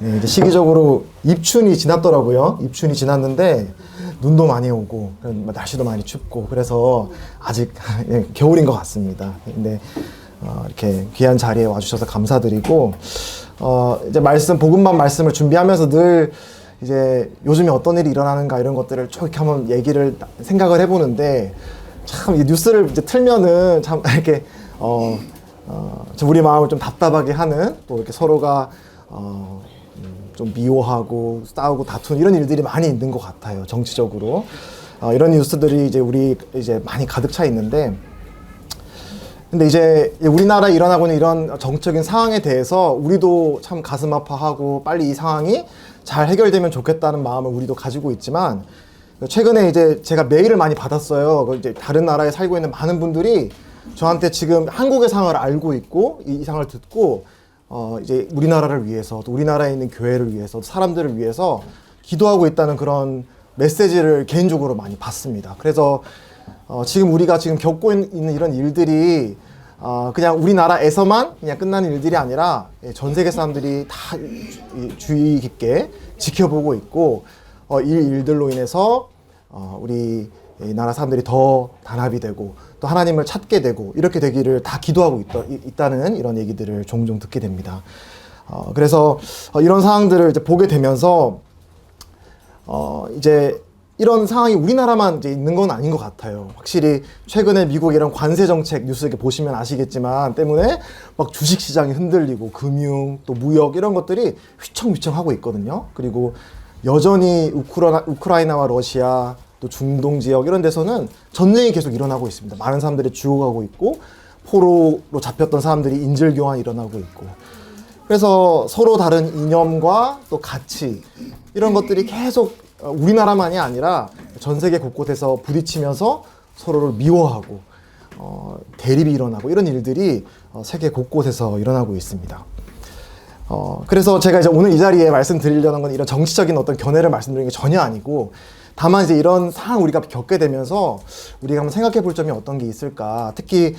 네, 이제 시기적으로 입춘이 지났더라고요. 입춘이 지났는데 눈도 많이 오고 날씨도 많이 춥고 그래서 아직 겨울인 것 같습니다. 근데 이렇게 귀한 자리에 와주셔서 감사드리고 이제 복음만 말씀을 준비하면서 늘 이제 요즘에 어떤 일이 일어나는가 이런 것들을 쭉 이렇게 한번 생각을 해보는데 참 이 뉴스를 이제 틀면은 참 이렇게 우리 마음을 좀 답답하게 하는 또 이렇게 서로가 좀 미워하고 싸우고 다투는 이런 일들이 많이 있는 것 같아요. 정치적으로 이런 뉴스들이 이제 많이 가득 차 있는데, 근데 이제 우리나라에 일어나고 있는 이런 정치적인 상황에 대해서 우리도 참 가슴 아파하고 빨리 이 상황이 잘 해결되면 좋겠다는 마음을 우리도 가지고 있지만, 최근에 이제 제가 메일을 많이 받았어요. 이제 다른 나라에 살고 있는 많은 분들이 저한테 지금 한국의 상황을 알고 있고 이 상황을 듣고 이제 우리나라를 위해서 또 우리나라에 있는 교회를 위해서 사람들을 위해서 기도하고 있다는 그런 메시지를 개인적으로 많이 받습니다. 그래서 지금 우리가 지금 겪고 있는 이런 일들이 그냥 우리나라에서만 그냥 끝나는 일들이 아니라 전 세계 사람들이 다 주의 깊게 지켜보고 있고 이 일들로 인해서 우리 나라 사람들이 더 단합이 되고 또 하나님을 찾게 되고 이렇게 되기를 다 기도하고 있다는 이런 얘기들을 종종 듣게 됩니다. 그래서 이런 상황들을 이제 보게 되면서 이제 이런 상황이 우리나라만 이제 있는 건 아닌 것 같아요. 확실히 최근에 미국 이런 관세 정책 뉴스 이렇게 보시면 아시겠지만 때문에 막 주식 시장이 흔들리고 금융 또 무역 이런 것들이 휘청휘청 하고 있거든요. 그리고 여전히 우크라이나와 러시아 또 중동 지역 이런 데서는 전쟁이 계속 일어나고 있습니다. 많은 사람들이 죽어가고 있고 포로로 잡혔던 사람들이 인질 교환이 일어나고 있고, 그래서 서로 다른 이념과 또 가치 이런 것들이 계속 우리나라만이 아니라 전 세계 곳곳에서 부딪히면서 서로를 미워하고 대립이 일어나고 이런 일들이 세계 곳곳에서 일어나고 있습니다. 그래서 제가 이제 오늘 이 자리에 말씀드리려는 건 이런 정치적인 어떤 견해를 말씀드리는 게 전혀 아니고, 다만 이제 이런 상황 우리가 겪게 되면서 우리가 한번 생각해 볼 점이 어떤 게 있을까. 특히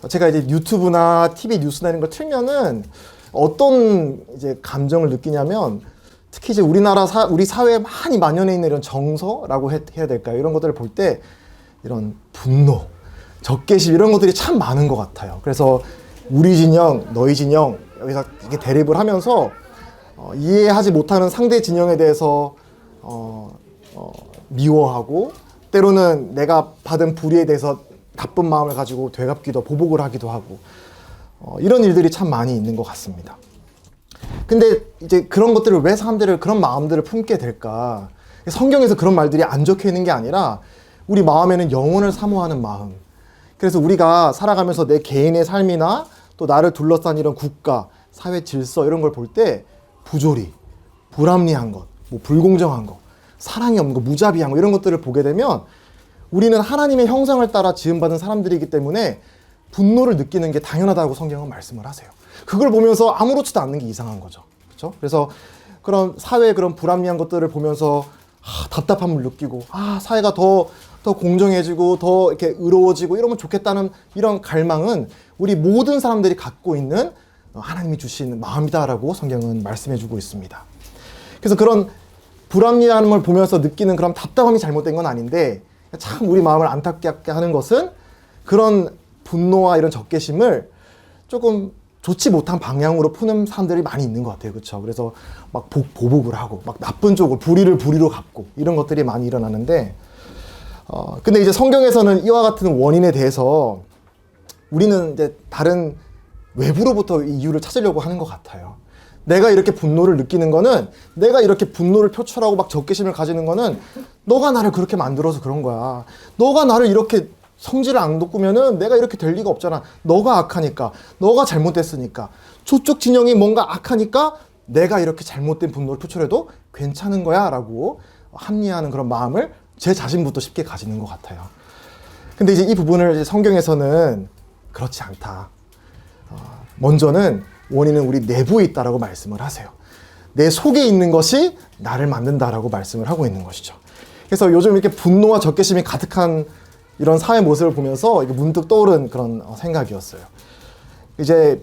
제가 이제 유튜브나 TV 뉴스나 이런 걸 틀면은 어떤 이제 감정을 느끼냐면, 특히 이제 우리 사회에 많이 만연해 있는 이런 정서라고 해야 될까요? 이런 것들을 볼 때 이런 분노, 적개심 이런 것들이 참 많은 것 같아요. 그래서 우리 진영, 너희 진영 여기서 이렇게 대립을 하면서 이해하지 못하는 상대 진영에 대해서 미워하고 때로는 내가 받은 불의에 대해서 나쁜 마음을 가지고 되갚기도 보복을 하기도 하고 이런 일들이 참 많이 있는 것 같습니다. 근데 이제 그런 것들을 왜 사람들을 그런 마음들을 품게 될까? 성경에서 그런 말들이 안 적혀 있는 게 아니라 우리 마음에는 영혼을 사모하는 마음. 그래서 우리가 살아가면서 내 개인의 삶이나 또 나를 둘러싼 이런 국가, 사회 질서 이런 걸 볼 때 부조리, 불합리한 것, 뭐 불공정한 것, 사랑이 없는 것, 무자비한 것 이런 것들을 보게 되면 우리는 하나님의 형상을 따라 지음받은 사람들이기 때문에 분노를 느끼는 게 당연하다고 성경은 말씀을 하세요. 그걸 보면서 아무렇지도 않는 게 이상한 거죠. 그렇죠? 그래서 그런 사회의 그런 불합리한 것들을 보면서 답답함을 느끼고 사회가 더 공정해지고 더 이렇게 의로워지고 이러면 좋겠다는 이런 갈망은 우리 모든 사람들이 갖고 있는 하나님이 주신 마음이다라고 성경은 말씀해주고 있습니다. 그래서 그런 불합리함을 보면서 느끼는 그런 답답함이 잘못된 건 아닌데, 참 우리 마음을 안타깝게 하는 것은 그런 분노와 이런 적개심을 조금 좋지 못한 방향으로 푸는 사람들이 많이 있는 것 같아요. 그렇죠? 그래서 막 보복을 하고 막 나쁜 쪽으로 불의를 불의로 갚고 이런 것들이 많이 일어나는데, 근데 이제 성경에서는 이와 같은 원인에 대해서 우리는 이제 다른 외부로부터 이유를 찾으려고 하는 것 같아요. 내가 이렇게 분노를 느끼는 거는, 내가 이렇게 분노를 표출하고 막 적개심을 가지는 거는 너가 나를 그렇게 만들어서 그런 거야. 너가 나를 이렇게 성질을 안 돋구면은 내가 이렇게 될 리가 없잖아. 너가 악하니까, 너가 잘못됐으니까, 저쪽 진영이 뭔가 악하니까 내가 이렇게 잘못된 분노를 표출해도 괜찮은 거야 라고 합리화하는 그런 마음을 제 자신부터 쉽게 가지는 것 같아요. 근데 이제 이 부분을 이제 성경에서는 그렇지 않다. 먼저는 원인은 우리 내부에 있다라고 말씀을 하세요. 내 속에 있는 것이 나를 만든다라고 말씀을 하고 있는 것이죠. 그래서 요즘 이렇게 분노와 적개심이 가득한 이런 사회 모습을 보면서 이게 문득 떠오른 그런 생각이었어요. 이제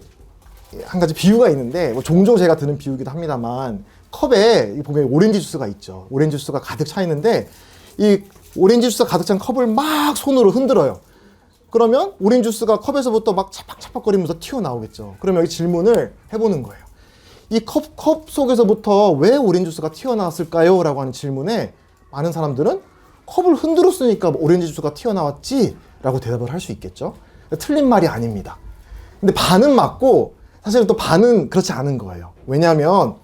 한 가지 비유가 있는데 뭐 종종 제가 드는 비유기도 합니다만 컵에 보면 오렌지 주스가 있죠. 오렌지 주스가 가득 차 있는데 이 오렌지 주스가 가득 찬 컵을 막 손으로 흔들어요. 그러면 오렌지 주스가 컵에서부터 막 차박차박거리면서 튀어나오겠죠. 그러면 여기 질문을 해보는 거예요. 이 컵 속에서부터 왜 오렌지 주스가 튀어나왔을까요? 라고 하는 질문에 많은 사람들은 컵을 흔들었으니까 오렌지 주스가 튀어나왔지 라고 대답을 할 수 있겠죠. 틀린 말이 아닙니다. 근데 반은 맞고 사실은 또 반은 그렇지 않은 거예요. 왜냐하면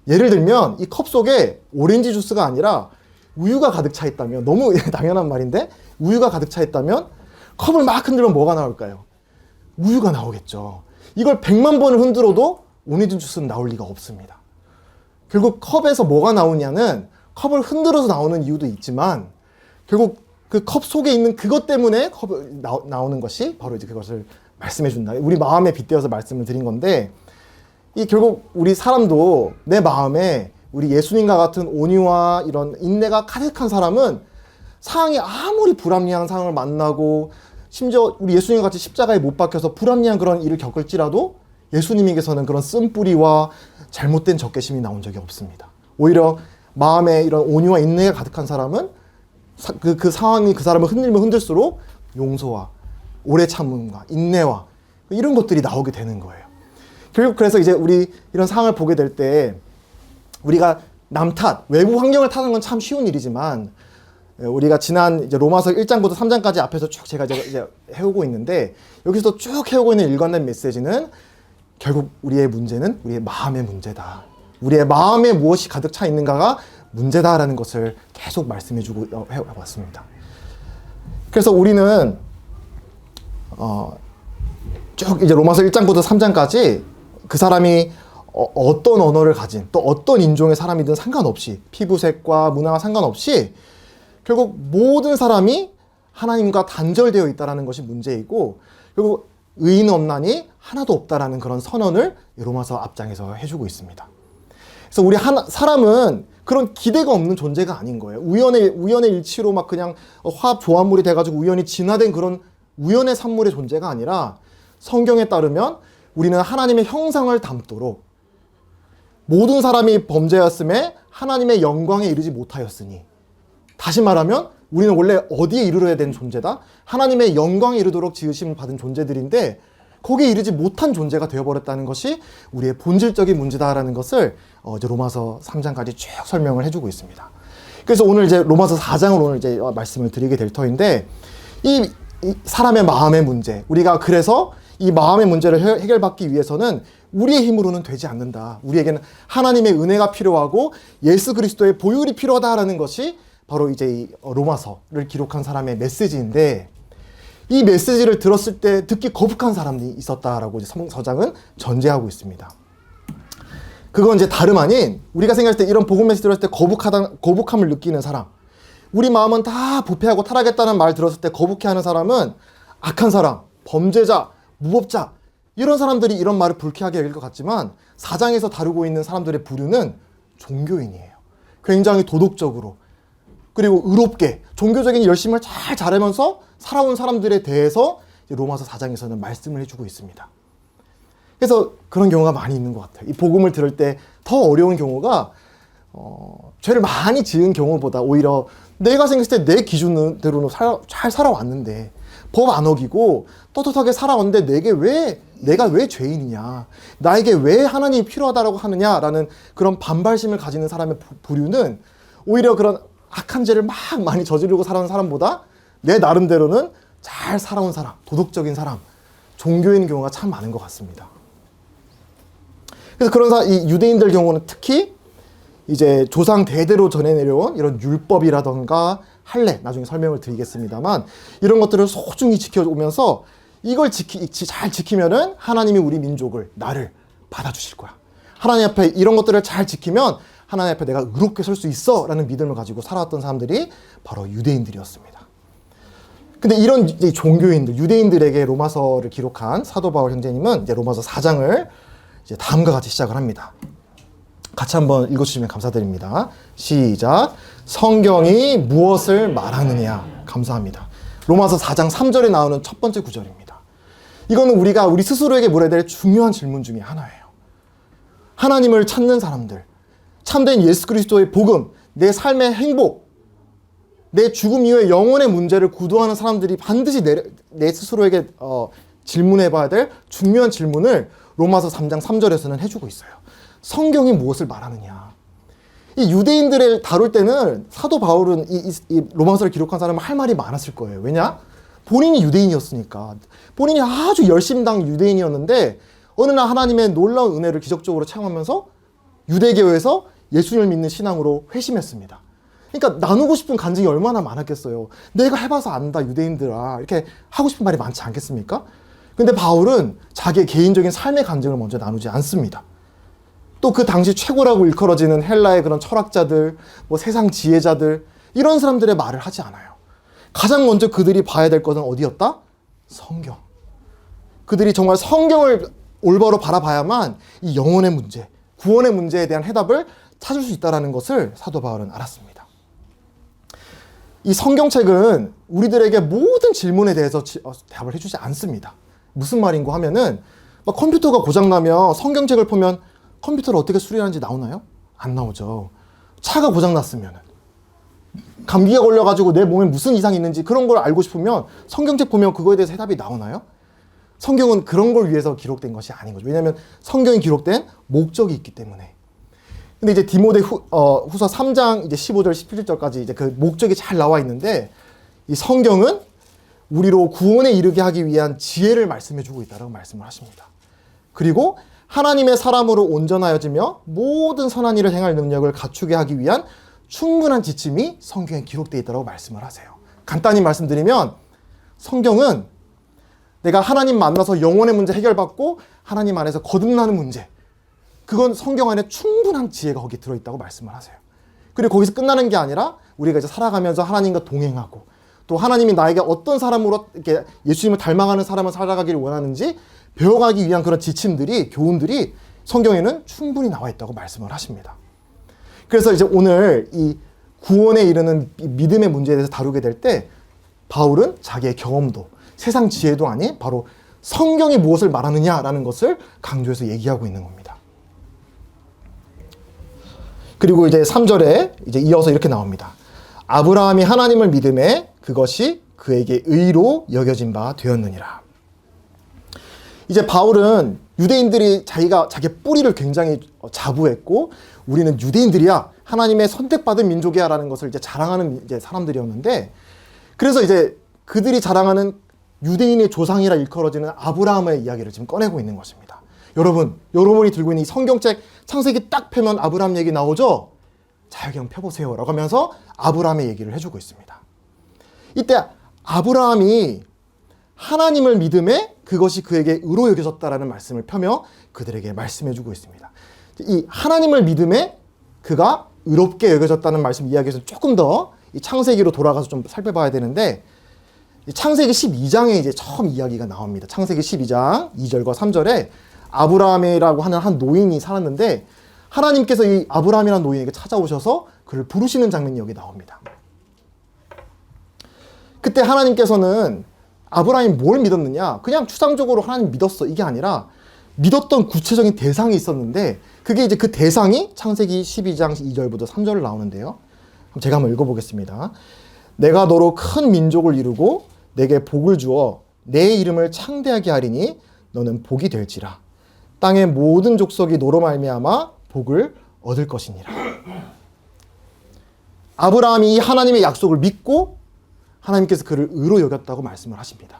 예를 들면 이 컵 속에 오렌지 주스가 아니라 우유가 가득 차 있다면, 너무 당연한 말인데 우유가 가득 차 있다면 컵을 막 흔들면 뭐가 나올까요? 우유가 나오겠죠. 이걸 100만 번을 흔들어도 오렌지 주스는 나올 리가 없습니다. 결국 컵에서 뭐가 나오냐는 컵을 흔들어서 나오는 이유도 있지만 결국 그 컵 속에 있는 그것 때문에 컵이 나오는 것이 바로 이제 그것을 말씀해 준다. 우리 마음에 빗대어서 말씀을 드린 건데, 이 결국 우리 사람도 내 마음에 우리 예수님과 같은 온유와 이런 인내가 가득한 사람은 상황이 아무리 불합리한 상황을 만나고 심지어 우리 예수님과 같이 십자가에 못 박혀서 불합리한 그런 일을 겪을지라도 예수님에게서는 그런 쓴뿌리와 잘못된 적개심이 나온 적이 없습니다. 오히려 마음에 이런 온유와 인내가 가득한 사람은 그 상황이 그 사람을 흔들면 흔들수록 용서와 오래 참음과 인내와 이런 것들이 나오게 되는 거예요. 결국 그래서 이제 우리 이런 상황을 보게 될 때 우리가 남 탓, 외부 환경을 탓하는 건 참 쉬운 일이지만 우리가 지난 이제 로마서 1장부터 3장까지 앞에서 쭉 제가 이제 해오고 있는데 여기서 쭉 해오고 있는 일관된 메시지는 결국 우리의 문제는 우리의 마음의 문제다. 우리의 마음에 무엇이 가득 차 있는가가 문제다라는 것을 계속 말씀해주고 해왔습니다. 그래서 우리는 쭉 이제 로마서 1장부터 3장까지 그 사람이 어떤 언어를 가진 또 어떤 인종의 사람이든 상관없이 피부색과 문화와 상관없이 결국 모든 사람이 하나님과 단절되어 있다는 것이 문제이고 결국 의인 없나니 하나도 없다라는 그런 선언을 로마서 앞장에서 해주고 있습니다. 그래서 우리 사람은 그런 기대가 없는 존재가 아닌 거예요. 우연의 일치로 막 그냥 화합 조합물이 돼가지고 우연히 진화된 그런 우연의 산물의 존재가 아니라 성경에 따르면 우리는 하나님의 형상을 담도록 모든 사람이 범죄였음에 하나님의 영광에 이르지 못하였으니, 다시 말하면 우리는 원래 어디에 이르러야 되는 존재다? 하나님의 영광에 이르도록 지으심을 받은 존재들인데 거기에 이르지 못한 존재가 되어버렸다는 것이 우리의 본질적인 문제다라는 것을 이제 로마서 3장까지 쭉 설명을 해주고 있습니다. 그래서 오늘 이제 로마서 4장을 오늘 이제 말씀을 드리게 될 터인데, 이 사람의 마음의 문제, 우리가 그래서 이 마음의 문제를 해결받기 위해서는 우리의 힘으로는 되지 않는다. 우리에게는 하나님의 은혜가 필요하고 예수 그리스도의 보혈이 필요하다라는 것이 바로 이제 이 로마서를 기록한 사람의 메시지인데, 이 메시지를 들었을 때 듣기 거북한 사람이 있었다라고 이제 서장은 전제하고 있습니다. 그건 이제 다름 아닌 우리가 생각할 때 이런 복음 메시지 들었을 때 거북함을 느끼는 사람, 우리 마음은 다 부패하고 타락했다는 말 들었을 때 거북해하는 사람은 악한 사람, 범죄자, 무법자, 이런 사람들이 이런 말을 불쾌하게 여길 것 같지만 4장에서 다루고 있는 사람들의 부류는 종교인이에요. 굉장히 도덕적으로 그리고 의롭게 종교적인 열심을 잘 잘하면서 살아온 사람들에 대해서 로마서 4장에서는 말씀을 해주고 있습니다. 그래서 그런 경우가 많이 있는 것 같아요. 이 복음을 들을 때 더 어려운 경우가 죄를 많이 지은 경우보다 오히려 내가 생각했을 때 내 기준대로는 잘 살아왔는데 법 안 어기고 떳떳하게 살아왔는데 내가 왜 죄인이냐, 나에게 왜 하나님이 필요하다고 하느냐라는 그런 반발심을 가지는 사람의 부류는 오히려 그런 악한 죄를 막 많이 저지르고 살아온 사람보다 내 나름대로는 잘 살아온 사람, 도덕적인 사람, 종교인 경우가 참 많은 것 같습니다. 그래서 그런 이 유대인들 경우는 특히 이제 조상 대대로 전해 내려온 이런 율법이라던가 할례, 나중에 설명을 드리겠습니다만, 이런 것들을 소중히 지켜오면서 이걸 잘 지키면은 하나님이 우리 민족을, 나를 받아주실 거야. 하나님 앞에 이런 것들을 잘 지키면 하나님 앞에 내가 의롭게 설 수 있어 라는 믿음을 가지고 살아왔던 사람들이 바로 유대인들이었습니다. 근데 이런 이제 종교인들, 유대인들에게 로마서를 기록한 사도 바울 형제님은 이제 로마서 4장을 이제 다음과 같이 시작을 합니다. 같이 한번 읽어주시면 감사드립니다. 시작. 성경이 무엇을 말하느냐. 감사합니다. 로마서 4장 3절에 나오는 첫 번째 구절입니다. 이거는 우리가 우리 스스로에게 물어야 될 중요한 질문 중에 하나예요. 하나님을 찾는 사람들, 참된 예수 그리스도의 복음, 내 삶의 행복, 내 죽음 이후의 영혼의 문제를 구도하는 사람들이 반드시 내 스스로에게 질문해 봐야 될 중요한 질문을 로마서 3장 3절에서는 해주고 있어요. 성경이 무엇을 말하느냐. 이 유대인들을 다룰 때는 사도 바울은 이 로마서를 기록한 사람은 할 말이 많았을 거예요. 왜냐? 본인이 유대인이었으니까. 본인이 아주 열심당 유대인이었는데 어느 날 하나님의 놀라운 은혜를 기적적으로 체험하면서 유대교에서 예수님을 믿는 신앙으로 회심했습니다. 그러니까 나누고 싶은 간증이 얼마나 많았겠어요. 내가 해봐서 안다 유대인들아 이렇게 하고 싶은 말이 많지 않겠습니까? 근데 바울은 자기의 개인적인 삶의 간증을 먼저 나누지 않습니다. 또 그 당시 최고라고 일컬어지는 헬라의 그런 철학자들, 뭐 세상 지혜자들 이런 사람들의 말을 하지 않아요. 가장 먼저 그들이 봐야 될 것은 어디였다? 성경. 그들이 정말 성경을 올바로 바라봐야만 이 영혼의 문제, 구원의 문제에 대한 해답을 찾을 수 있다는 것을 사도 바울은 알았습니다. 이 성경책은 우리들에게 모든 질문에 대해서 답을 해주지 않습니다. 무슨 말인고 하면은 컴퓨터가 고장나면 성경책을 보면 컴퓨터를 어떻게 수리하는지 나오나요? 안 나오죠. 차가 고장났으면 감기가 걸려가지고 내 몸에 무슨 이상이 있는지 그런 걸 알고 싶으면 성경책 보면 그거에 대해서 해답이 나오나요? 성경은 그런 걸 위해서 기록된 것이 아닌 거죠. 왜냐하면 성경이 기록된 목적이 있기 때문에. 근데 이제 디모데 후서 3장 이제 15절 17절까지 이제 그 목적이 잘 나와 있는데 이 성경은 우리로 구원에 이르게 하기 위한 지혜를 말씀해 주고 있다라고 말씀을 하십니다. 그리고 하나님의 사람으로 온전하여지며 모든 선한 일을 행할 능력을 갖추게 하기 위한 충분한 지침이 성경에 기록되어 있다고 말씀을 하세요. 간단히 말씀드리면 성경은 내가 하나님 만나서 영혼의 문제 해결받고 하나님 안에서 거듭나는 문제, 그건 성경 안에 충분한 지혜가 거기 들어있다고 말씀을 하세요. 그리고 거기서 끝나는 게 아니라 우리가 이제 살아가면서 하나님과 동행하고 또 하나님이 나에게 어떤 사람으로 이렇게 예수님을 닮아가는 사람을 살아가기를 원하는지 배워가기 위한 그런 지침들이, 교훈들이 성경에는 충분히 나와 있다고 말씀을 하십니다. 그래서 이제 오늘 이 구원에 이르는 믿음의 문제에 대해서 다루게 될 때 바울은 자기의 경험도 세상 지혜도 아닌 바로 성경이 무엇을 말하느냐라는 것을 강조해서 얘기하고 있는 겁니다. 그리고 이제 3절에 이제 이어서 이렇게 나옵니다. 아브라함이 하나님을 믿음에 그것이 그에게 의로 여겨진 바 되었느니라. 이제 바울은 유대인들이 자기의 뿌리를 굉장히 자부했고 우리는 유대인들이야 하나님의 선택받은 민족이야 라는 것을 이제 자랑하는 이제 사람들이었는데 그래서 이제 그들이 자랑하는 유대인의 조상이라 일컬어지는 아브라함의 이야기를 지금 꺼내고 있는 것입니다. 여러분이 들고 있는 이 성경책 창세기 딱 펴면 아브라함 얘기 나오죠? 자, 여기 한번 펴보세요 라고 하면서 아브라함의 얘기를 해주고 있습니다. 이때 아브라함이 하나님을 믿음에 그것이 그에게 의로 여겨졌다라는 말씀을 펴며 그들에게 말씀해주고 있습니다. 이 하나님을 믿음에 그가 의롭게 여겨졌다는 말씀 이야기에서 조금 더 이 창세기로 돌아가서 좀 살펴봐야 되는데 창세기 12장에 이제 처음 이야기가 나옵니다. 창세기 12장 2절과 3절에 아브라함이라고 하는 한 노인이 살았는데 하나님께서 이 아브라함이라는 노인에게 찾아오셔서 그를 부르시는 장면이 여기 나옵니다. 그때 하나님께서는 아브라함이 뭘 믿었느냐? 그냥 추상적으로 하나님 믿었어. 이게 아니라 믿었던 구체적인 대상이 있었는데 그게 이제 그 대상이 창세기 12장 2절부터 3절을 나오는데요. 제가 한번 읽어보겠습니다. 내가 너로 큰 민족을 이루고 내게 복을 주어 내 이름을 창대하게 하리니 너는 복이 될지라. 땅의 모든 족속이 너로 말미암아 복을 얻을 것이니라. 아브라함이 하나님의 약속을 믿고 하나님께서 그를 의로 여겼다고 말씀을 하십니다.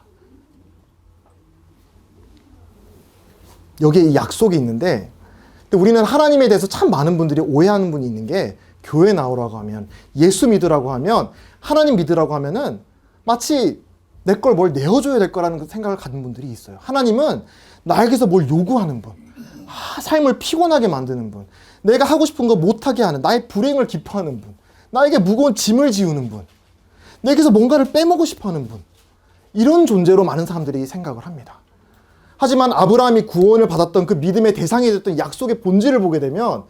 여기에 이 약속이 있는데 우리는 하나님에 대해서 참 많은 분들이 오해하는 분이 있는 게 교회 나오라고 하면 예수 믿으라고 하면 하나님 믿으라고 하면은 마치 내 걸 뭘 내어줘야 될 거라는 생각을 가진 분들이 있어요. 하나님은 나에게서 뭘 요구하는 분, 삶을 피곤하게 만드는 분, 내가 하고 싶은 거 못하게 하는, 나의 불행을 기뻐하는 분, 나에게 무거운 짐을 지우는 분, 내게서 뭔가를 빼먹고 싶어하는 분, 이런 존재로 많은 사람들이 생각을 합니다. 하지만 아브라함이 구원을 받았던 그 믿음의 대상이 됐던 약속의 본질을 보게 되면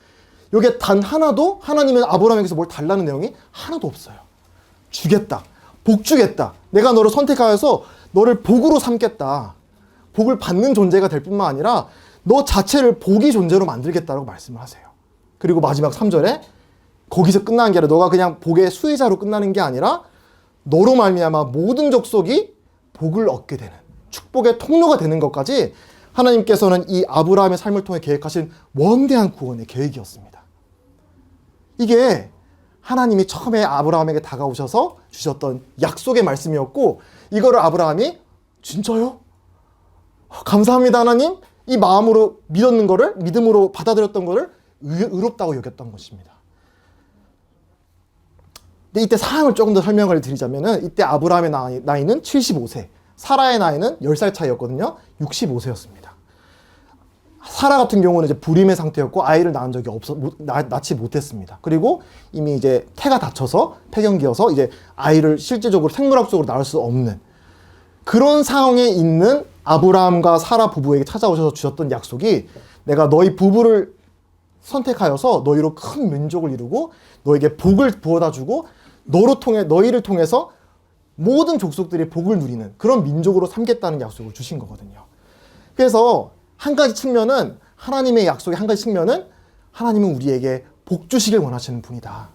여기에 단 하나도 하나님은 아브라함에게서 뭘 달라는 내용이 하나도 없어요. 주겠다, 복 주겠다, 내가 너를 선택하여서 너를 복으로 삼겠다, 복을 받는 존재가 될 뿐만 아니라 너 자체를 복의 존재로 만들겠다라고 말씀을 하세요. 그리고 마지막 3절에 거기서 끝나는 게 아니라 너가 그냥 복의 수혜자로 끝나는 게 아니라 너로 말미암아 모든 족속이 복을 얻게 되는 축복의 통로가 되는 것까지 하나님께서는 이 아브라함의 삶을 통해 계획하신 원대한 구원의 계획이었습니다. 이게 하나님이 처음에 아브라함에게 다가오셔서 주셨던 약속의 말씀이었고, 이거를 아브라함이 진짜요? 감사합니다 하나님, 이 마음으로 믿었는 거를, 믿음으로 받아들였던 거를 의롭다고 여겼던 것입니다. 근데 이때 상황을 조금 더 설명을 드리자면은, 이때 아브라함의 나이는 75세, 사라의 나이는 10살 차이였거든요. 65세였습니다. 사라 같은 경우는 이제 불임의 상태였고 아이를 낳은 적이 낳지 못했습니다. 그리고 이미 이제 태가 닫혀서 폐경기여서 이제 아이를 실제적으로 생물학적으로 낳을 수 없는 그런 상황에 있는 아브라함과 사라 부부에게 찾아오셔서 주셨던 약속이, 내가 너희 부부를 선택하여서 너희로 큰 민족을 이루고 너에게 복을 부어다 주고 너희를 통해서 모든 족속들이 복을 누리는 그런 민족으로 삼겠다는 약속을 주신 거거든요. 그래서 한 가지 측면은, 하나님의 약속의 한 가지 측면은 하나님은 우리에게 복 주시길 원하시는 분이다.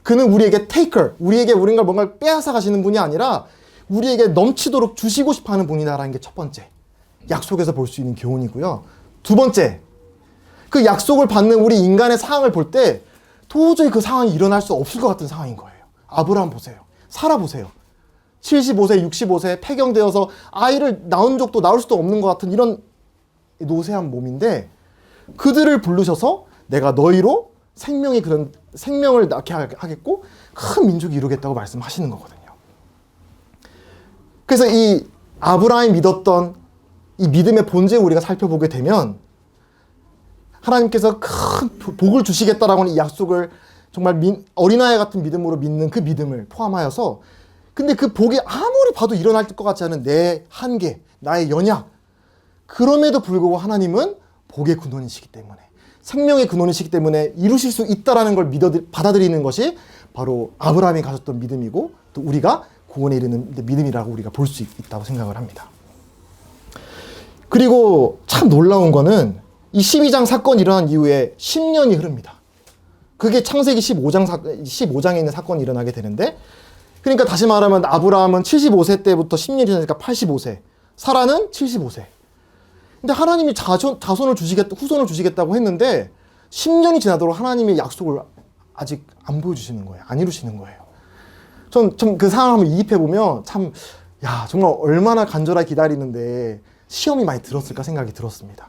그는 우리에게 테이커, 우리에게 뭔가를 빼앗아 가시는 분이 아니라 우리에게 넘치도록 주시고 싶어 하는 분이다라는 게 첫 번째, 약속에서 볼 수 있는 교훈이고요. 두 번째, 그 약속을 받는 우리 인간의 상황을 볼 때 도저히 그 상황이 일어날 수 없을 것 같은 상황인 거예요. 아브라함 보세요. 사라 보세요. 75세, 65세 폐경되어서 아이를 낳은 적도 낳을 수도 없는 것 같은 이런 노쇠한 몸인데, 그들을 부르셔서 내가 너희로 생명을 낳게 하겠고 큰 민족이 이루겠다고 말씀하시는 거거든요. 그래서 이 아브라함이 믿었던 이 믿음의 본질을 우리가 살펴보게 되면, 하나님께서 큰 복을 주시겠다라고 하는 이 약속을 정말 어린아이 같은 믿음으로 믿는 그 믿음을 포함하여서, 근데 그 복이 아무리 봐도 일어날 것 같지 않은 내 한계, 나의 연약, 그럼에도 불구하고 하나님은 복의 근원이시기 때문에, 생명의 근원이시기 때문에 이루실 수 있다라는 걸 받아들이는 것이 바로 아브라함이 가졌던 믿음이고, 또 우리가 구원에 이르는 믿음이라고 우리가 볼 수 있다고 생각을 합니다. 그리고 참 놀라운 거는 이 12장 사건이 일어난 이후에 10년이 흐릅니다. 그게 창세기 15장에 있는 사건이 일어나게 되는데, 그러니까 다시 말하면 아브라함은 75세 때부터 10년이 지나니까 85세, 사라는 75세. 근데 하나님이 후손을 주시겠다고 했는데 10년이 지나도록 하나님의 약속을 아직 안 보여주시는 거예요. 안 이루시는 거예요. 전 그 상황을 한번 이입해보면 정말 얼마나 간절하게 기다리는데 시험이 많이 들었을까 생각이 들었습니다.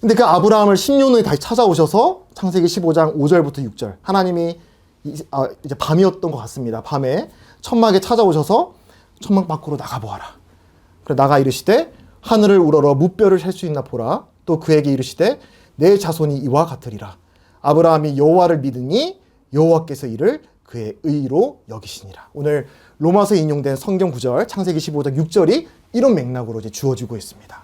근데 그 아브라함을 10년 후에 다시 찾아오셔서 창세기 15장 5절부터 6절, 하나님이 이제 밤이었던 것 같습니다. 밤에 천막에 찾아오셔서 천막 밖으로 나가보아라. 그래 나가 이르시되 하늘을 우러러 무뼈를 셀 수 있나 보라. 또 그에게 이르시되 내 자손이 이와 같으리라. 아브라함이 여호와를 믿으니 여호와께서 이를 그의 의로 여기시니라. 오늘 로마서에 인용된 성경 구절 창세기 15장 6절이 이런 맥락으로 이제 주어지고 있습니다.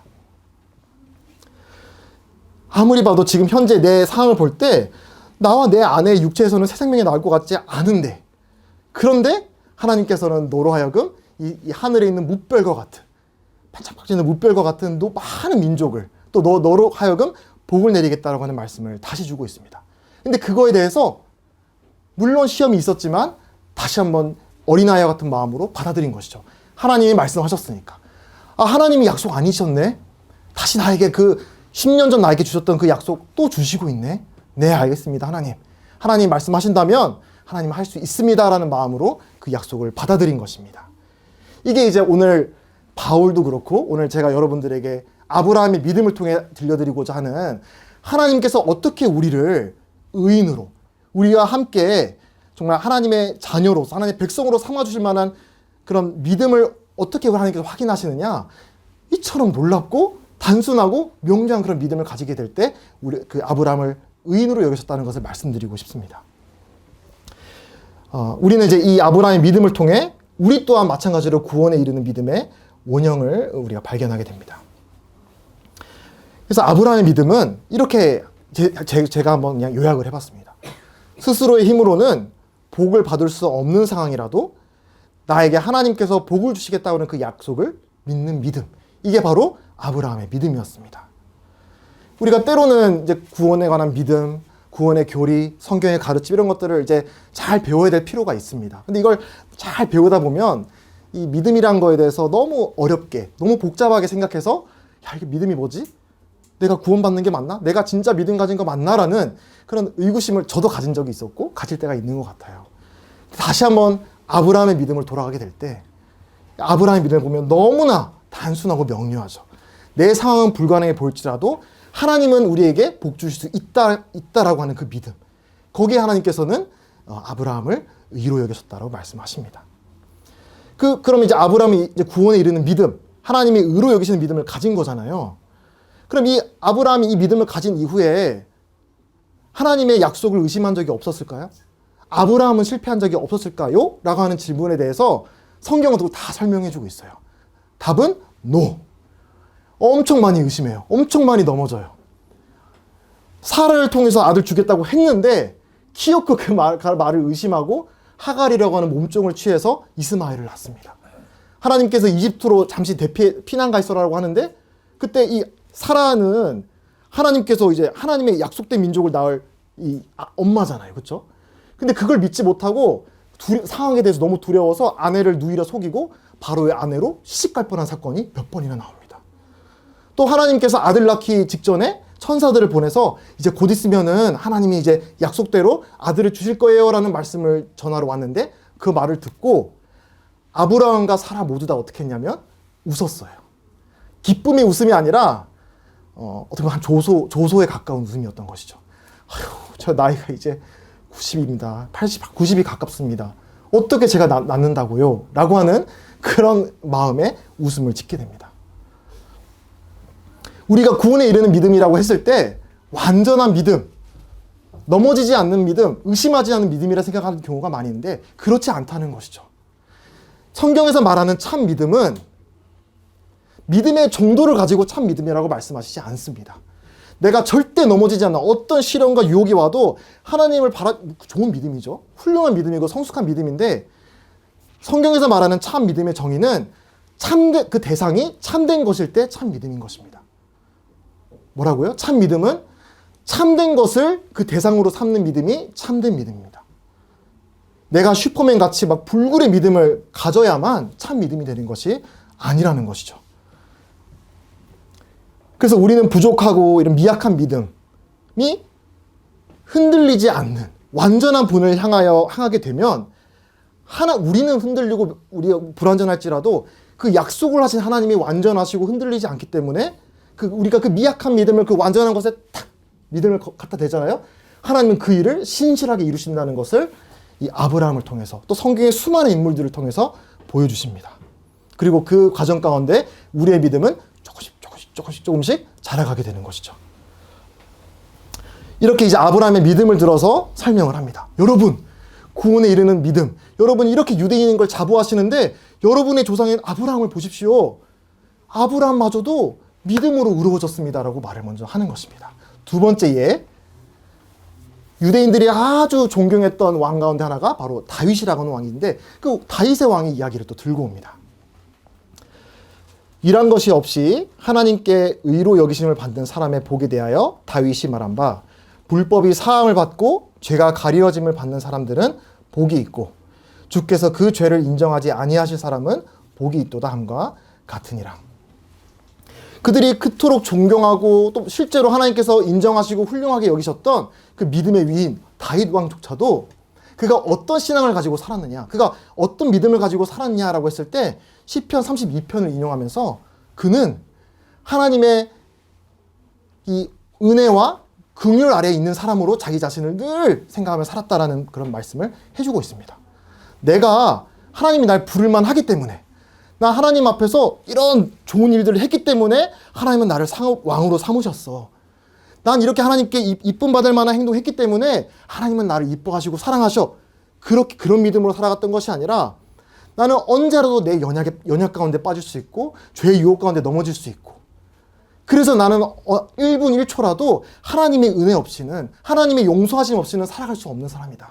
아무리 봐도 지금 현재 내 상황을 볼 때 나와 내 아내의 육체에서는 새 생명이 나올 것 같지 않은데, 그런데 하나님께서는 너로 하여금 이 하늘에 있는 무별과 같은, 반짝반짝이는 무별과 같은 많은 민족을 또 너로 하여금 복을 내리겠다라고 하는 말씀을 다시 주고 있습니다. 근데 그거에 대해서 물론 시험이 있었지만 다시 한번 어린아이와 같은 마음으로 받아들인 것이죠. 하나님이 말씀하셨으니까. 하나님이 약속 아니셨네? 다시 나에게 10년 전 나에게 주셨던 그 약속 또 주시고 있네? 네, 알겠습니다, 하나님. 하나님 말씀하신다면 하나님 할 수 있습니다라는 마음으로 그 약속을 받아들인 것입니다. 이게 이제 오늘 바울도 그렇고 오늘 제가 여러분들에게 아브라함의 믿음을 통해 들려드리고자 하는, 하나님께서 어떻게 우리를 의인으로, 우리와 함께 정말 하나님의 자녀로서, 하나님의 백성으로 삼아주실 만한 그런 믿음을 어떻게 하나님께서 확인하시느냐, 이처럼 놀랍고 단순하고 명료한 그런 믿음을 가지게 될 때 우리 그 아브라함을 의인으로 여기셨다는 것을 말씀드리고 싶습니다. 우리는 이제 이 아브라함의 믿음을 통해 우리 또한 마찬가지로 구원에 이르는 믿음의 원형을 우리가 발견하게 됩니다. 그래서 아브라함의 믿음은 이렇게 제가 한번 그냥 요약을 해봤습니다. 스스로의 힘으로는 복을 받을 수 없는 상황이라도 나에게 하나님께서 복을 주시겠다고 하는 그 약속을 믿는 믿음. 이게 바로 아브라함의 믿음이었습니다. 우리가 때로는 이제 구원에 관한 믿음, 구원의 교리, 성경의 가르침 이런 것들을 이제 잘 배워야 될 필요가 있습니다. 근데 이걸 잘 배우다 보면 이 믿음이란 거에 대해서 너무 어렵게, 너무 복잡하게 생각해서 야, 이게 믿음이 뭐지? 내가 구원받는 게 맞나? 내가 진짜 믿음 가진 거 맞나? 라는 그런 의구심을 저도 가진 적이 있었고 가질 때가 있는 것 같아요. 다시 한번 아브라함의 믿음을 돌아가게 될 때 아브라함의 믿음을 보면 너무나 단순하고 명료하죠. 내 상황은 불가능해 보일지라도 하나님은 우리에게 복 주실 수 있다라고 하는 그 믿음. 거기에 하나님께서는 아브라함을 의로 여기셨다라고 말씀하십니다. 그럼 이제 아브라함이 이제 구원에 이르는 믿음, 하나님이 의로 여기시는 믿음을 가진 거잖아요. 그럼 이 아브라함이 이 믿음을 가진 이후에 하나님의 약속을 의심한 적이 없었을까요? 아브라함은 실패한 적이 없었을까요? 라고 하는 질문에 대해서 성경은 다 설명해 주고 있어요. 답은 NO. 엄청 많이 의심해요. 엄청 많이 넘어져요. 사라를 통해서 아들 주겠다고 했는데 키없고 그 말을 의심하고 하갈이라고 하는 몸종을 취해서 이스마엘을 낳습니다. 하나님께서 이집트로 잠시 피난 가 있어라고 하는데 그때 이 사라는 하나님께서 이제 하나님의 약속된 민족을 낳을 이 엄마잖아요. 그렇죠? 근데 그걸 믿지 못하고 상황에 대해서 너무 두려워서 아내를 누이라 속이고 바로의 아내로 시집갈 뻔한 사건이 몇 번이나 나옵니다. 또 하나님께서 아들 낳기 직전에 천사들을 보내서 이제 곧 있으면은 하나님이 이제 약속대로 아들을 주실 거예요라는 말씀을 전하러 왔는데 그 말을 듣고 아브라함과 사라 모두 다 어떻게 했냐면 웃었어요. 기쁨의 웃음이 아니라 어떻게 보면 한 조소에 가까운 웃음이었던 것이죠. 아휴, 저 나이가 이제 90입니다. 90이 가깝습니다. 어떻게 제가 낳는다고요? 라고 하는 그런 마음에 웃음을 짓게 됩니다. 우리가 구원에 이르는 믿음이라고 했을 때 완전한 믿음, 넘어지지 않는 믿음, 의심하지 않는 믿음이라 생각하는 경우가 많이 있는데 그렇지 않다는 것이죠. 성경에서 말하는 참 믿음은 믿음의 정도를 가지고 참 믿음이라고 말씀하시지 않습니다. 내가 절대 넘어지지 않는 어떤 시련과 유혹이 와도 하나님을 좋은 믿음이죠. 훌륭한 믿음이고 성숙한 믿음인데 성경에서 말하는 참 믿음의 정의는 그 대상이 참된 것일 때 참 믿음인 것입니다. 뭐라고요? 참 믿음은 참된 것을 그 대상으로 삼는 믿음이 참된 믿음입니다. 내가 슈퍼맨 같이 막 불굴의 믿음을 가져야만 참 믿음이 되는 것이 아니라는 것이죠. 그래서 우리는 부족하고 이런 미약한 믿음이 흔들리지 않는 완전한 분을 향하게 되면 우리는 흔들리고 우리가 불완전할지라도 그 약속을 하신 하나님이 완전하시고 흔들리지 않기 때문에 우리가 그 미약한 믿음을 그 완전한 것에 탁 믿음을 갖다 대잖아요. 하나님은 그 일을 신실하게 이루신다는 것을 이 아브라함을 통해서 또 성경의 수많은 인물들을 통해서 보여주십니다. 그리고 그 과정 가운데 우리의 믿음은 조금씩 자라가게 되는 것이죠. 이렇게 이제 아브라함의 믿음을 들어서 설명을 합니다. 여러분, 구원에 이르는 믿음. 여러분이 이렇게 유대인인 걸 자부하시는데 여러분의 조상인 아브라함을 보십시오. 아브라함마저도 믿음으로 의로워졌습니다라고 말을 먼저 하는 것입니다. 두 번째 예, 유대인들이 아주 존경했던 왕 가운데 하나가 바로 다윗이라고 하는 왕인데 그 다윗의 왕의 이야기를 또 들고 옵니다. 이런 것이 없이 하나님께 의로 여기심을 받는 사람의 복에 대하여 다윗이 말한 바 불법이 사함을 받고 죄가 가리워짐을 받는 사람들은 복이 있고 주께서 그 죄를 인정하지 아니하실 사람은 복이 있도다 함과 같으니라. 그들이 그토록 존경하고 또 실제로 하나님께서 인정하시고 훌륭하게 여기셨던 그 믿음의 위인 다윗 왕조차도 그가 어떤 신앙을 가지고 살았느냐, 그가 어떤 믿음을 가지고 살았냐라고 했을 때 시편 32편을 인용하면서 그는 하나님의 이 은혜와 긍휼 아래에 있는 사람으로 자기 자신을 늘 생각하며 살았다라는 그런 말씀을 해주고 있습니다. 내가 하나님이 날 부를만 하기 때문에, 나 하나님 앞에서 이런 좋은 일들을 했기 때문에 하나님은 나를 왕으로 삼으셨어. 난 이렇게 하나님께 이쁨 받을 만한 행동했기 때문에 하나님은 나를 이뻐하시고 사랑하셔. 그런 믿음으로 살아갔던 것이 아니라 나는 언제라도 내 연약 가운데 빠질 수 있고 죄의 유혹 가운데 넘어질 수 있고, 그래서 나는 1분 1초라도 하나님의 은혜 없이는, 하나님의 용서하심 없이는 살아갈 수 없는 사람이다.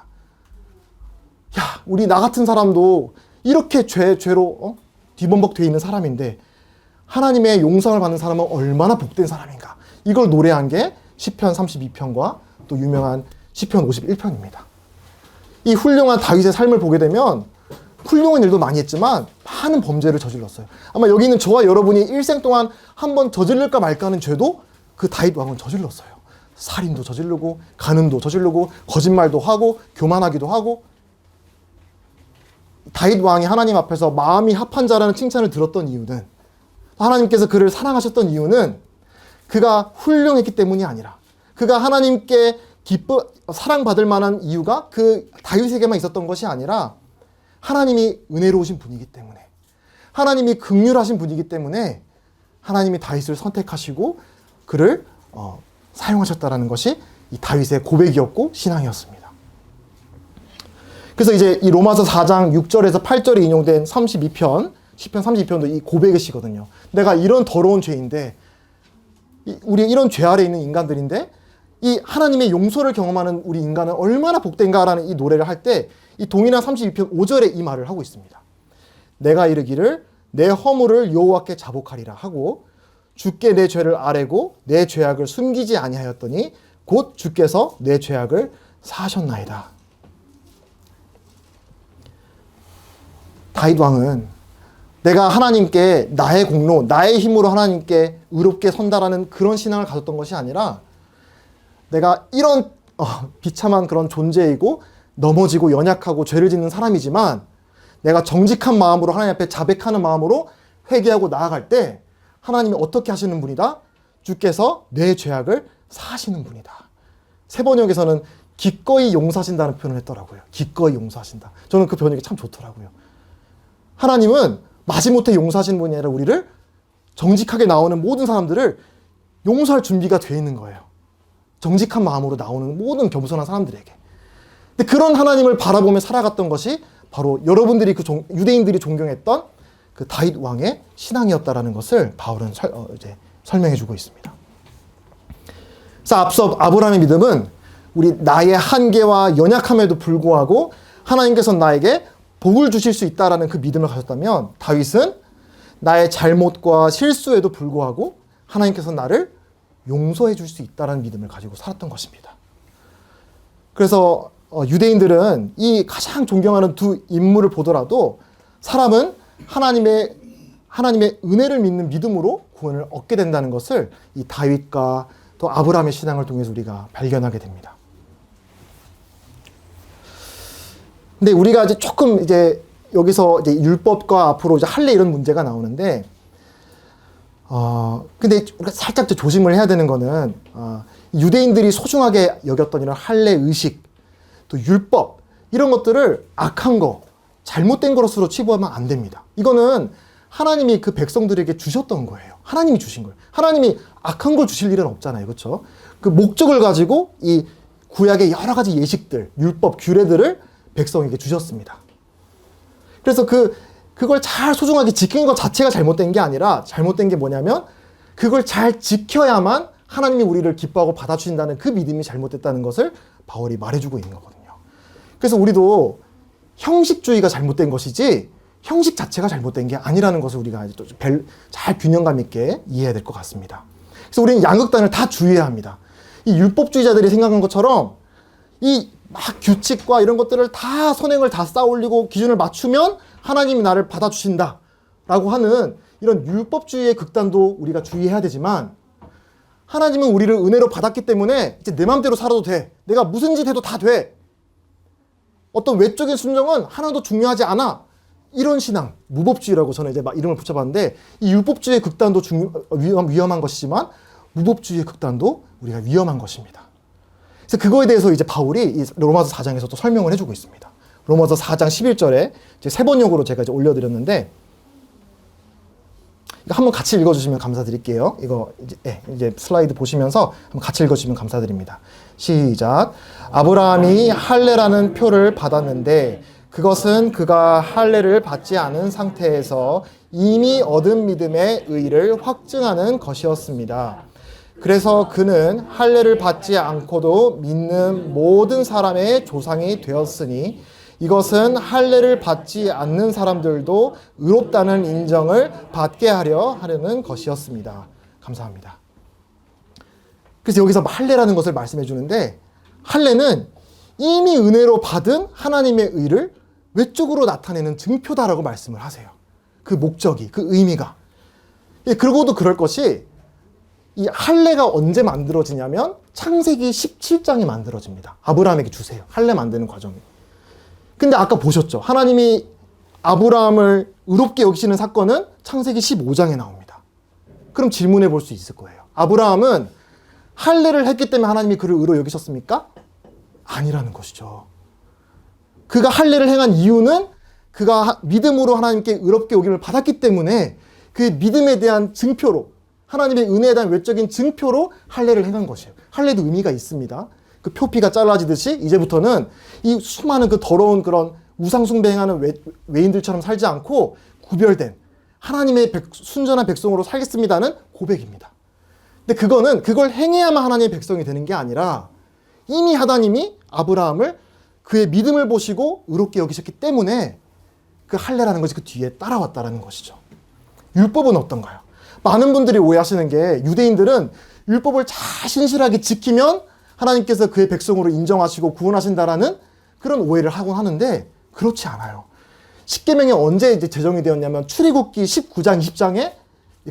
야, 우리 나 같은 사람도 이렇게 죄로 뒤범벅되어 있는 사람인데 하나님의 용서를 받는 사람은 얼마나 복된 사람인가. 이걸 노래한 게 시편 32편과 또 유명한 시편 51편입니다. 이 훌륭한 다윗의 삶을 보게 되면 훌륭한 일도 많이 했지만 많은 범죄를 저질렀어요. 아마 여기 있는 저와 여러분이 일생 동안 한번 저질릴까 말까 하는 죄도 그 다윗 왕은 저질렀어요. 살인도 저지르고 간음도 저지르고 거짓말도 하고 교만하기도 하고. 다윗 왕이 하나님 앞에서 마음이 합한 자라는 칭찬을 들었던 이유는, 하나님께서 그를 사랑하셨던 이유는 그가 훌륭했기 때문이 아니라, 그가 하나님께 사랑받을 만한 이유가 그 다윗에게만 있었던 것이 아니라 하나님이 은혜로우신 분이기 때문에, 하나님이 긍휼하신 분이기 때문에 하나님이 다윗을 선택하시고 그를 사용하셨다라는 것이 이 다윗의 고백이었고 신앙이었습니다. 그래서 이제 이 로마서 4장 6절에서 8절에 인용된 32편, 시편 32편도 이 고백의 시거든요. 내가 이런 더러운 죄인데, 우리 이런 죄 아래 있는 인간들인데 이 하나님의 용서를 경험하는 우리 인간은 얼마나 복된가라는 이 노래를 할 때 이 동일한 32편 5절에 이 말을 하고 있습니다. 내가 이르기를 내 허물을 여호와께 자복하리라 하고 주께 내 죄를 아뢰고 내 죄악을 숨기지 아니하였더니 곧 주께서 내 죄악을 사하셨나이다. 다윗 왕은 내가 하나님께 나의 공로, 나의 힘으로 하나님께 의롭게 선다라는 그런 신앙을 가졌던 것이 아니라, 내가 이런 비참한 그런 존재이고 넘어지고 연약하고 죄를 짓는 사람이지만 내가 정직한 마음으로 하나님 앞에 자백하는 마음으로 회개하고 나아갈 때 하나님이 어떻게 하시는 분이다? 주께서 내 죄악을 사하시는 분이다. 새 번역에서는 기꺼이 용서하신다는 표현을 했더라고요. 기꺼이 용서하신다. 저는 그 번역이 참 좋더라고요. 하나님은 마지못해 용서하시는 분이 아니라 우리를, 정직하게 나오는 모든 사람들을 용서할 준비가 되어 있는 거예요. 정직한 마음으로 나오는 모든 겸손한 사람들에게. 근데 그런 하나님을 바라보며 살아갔던 것이 바로 여러분들이 유대인들이 존경했던 그 다윗 왕의 신앙이었다라는 것을 바울은 이제 설명해 주고 있습니다. 그래서 앞서 아브라함의 믿음은 우리 나의 한계와 연약함에도 불구하고 하나님께서 나에게 복을 주실 수 있다라는 그 믿음을 가졌다면, 다윗은 나의 잘못과 실수에도 불구하고 하나님께서 나를 용서해 줄 수 있다라는 믿음을 가지고 살았던 것입니다. 그래서 유대인들은 이 가장 존경하는 두 인물을 보더라도 사람은 하나님의 은혜를 믿는 믿음으로 구원을 얻게 된다는 것을 이 다윗과 또 아브라함의 신앙을 통해서 우리가 발견하게 됩니다. 근데 우리가 이제 조금 이제 여기서 이제 율법과 앞으로 이제 할례 이런 문제가 나오는데, 근데 우리가 살짝 조심을 해야 되는 거는, 유대인들이 소중하게 여겼던 이런 할례 의식, 또 율법, 이런 것들을 악한 거, 잘못된 것으로 치부하면 안 됩니다. 이거는 하나님이 그 백성들에게 주셨던 거예요. 하나님이 주신 거예요. 하나님이 악한 걸 주실 일은 없잖아요. 그렇죠? 그 목적을 가지고 이 구약의 여러 가지 예식들, 율법, 규례들을 백성에게 주셨습니다. 그래서 그걸 잘 소중하게 지키는 것 자체가 잘못된 게 아니라, 잘못된 게 뭐냐면 그걸 잘 지켜야만 하나님이 우리를 기뻐하고 받아주신다는 그 믿음이 잘못됐다는 것을 바울이 말해주고 있는 거거든요. 그래서 우리도 형식주의가 잘못된 것이지 형식 자체가 잘못된 게 아니라는 것을 우리가 또 잘 균형감 있게 이해해야 될 것 같습니다. 그래서 우리는 양극단을 다 주의해야 합니다. 이 율법주의자들이 생각한 것처럼 이 막 규칙과 이런 것들을 다 선행을 다 쌓아올리고 기준을 맞추면 하나님이 나를 받아주신다 라고 하는 이런 율법주의의 극단도 우리가 주의해야 되지만, 하나님은 우리를 은혜로 받았기 때문에 이제 내 마음대로 살아도 돼, 내가 무슨 짓 해도 다 돼, 어떤 외적인 순종은 하나도 중요하지 않아, 이런 신앙, 무법주의라고 저는 이제 막 이름을 붙여봤는데, 이 율법주의의 극단도 위험한 것이지만 무법주의의 극단도 우리가 위험한 것입니다. 그래서 그거에 대해서 이제 바울이 이 로마서 4장에서 또 설명을 해주고 있습니다. 로마서 4장 11절에 세 번역으로 제가 이제 올려드렸는데, 한번 같이 읽어주시면 감사드릴게요. 이거 이제 슬라이드 보시면서 한번 같이 읽어주시면 감사드립니다. 시작. 아브라함이 할례라는 표를 받았는데 그것은 그가 할례를 받지 않은 상태에서 이미 얻은 믿음의 의를 확증하는 것이었습니다. 그래서 그는 할례를 받지 않고도 믿는 모든 사람의 조상이 되었으니 이것은 할례를 받지 않는 사람들도 의롭다는 인정을 받게 하려는 것이었습니다. 감사합니다. 그래서 여기서 할례라는 것을 말씀해 주는데, 할례는 이미 은혜로 받은 하나님의 의를 외적으로 나타내는 증표다라고 말씀을 하세요. 그 목적이, 그 의미가. 그러고도 그럴 것이, 이 할례가 언제 만들어지냐면 창세기 17장에 만들어집니다. 아브라함에게 주세요. 할례 만드는 과정이. 근데 아까 보셨죠? 하나님이 아브라함을 의롭게 여기시는 사건은 창세기 15장에 나옵니다. 그럼 질문해 볼 수 있을 거예요. 아브라함은 할례를 했기 때문에 하나님이 그를 의로 여기셨습니까? 아니라는 것이죠. 그가 할례를 행한 이유는 그가 믿음으로 하나님께 의롭게 여김을 받았기 때문에 그의 믿음에 대한 증표로, 하나님의 은혜에 대한 외적인 증표로 할례를 행한 것이에요. 할례도 의미가 있습니다. 그 표피가 잘라지듯이 이제부터는 이 수많은 그 더러운 그런 우상숭배 행하는 외인들처럼 살지 않고 구별된 하나님의 순전한 백성으로 살겠습니다는 고백입니다. 근데 그걸 행해야만 하나님의 백성이 되는 게 아니라 이미 하나님이 아브라함을 그의 믿음을 보시고 의롭게 여기셨기 때문에 그 할례라는 것이 그 뒤에 따라왔다라는 것이죠. 율법은 어떤가요? 많은 분들이 오해하시는 게, 유대인들은 율법을 잘 신실하게 지키면 하나님께서 그의 백성으로 인정하시고 구원하신다라는 그런 오해를 하곤 하는데, 그렇지 않아요. 십계명이 언제 이제 제정이 되었냐면 출애굽기 19장 20장에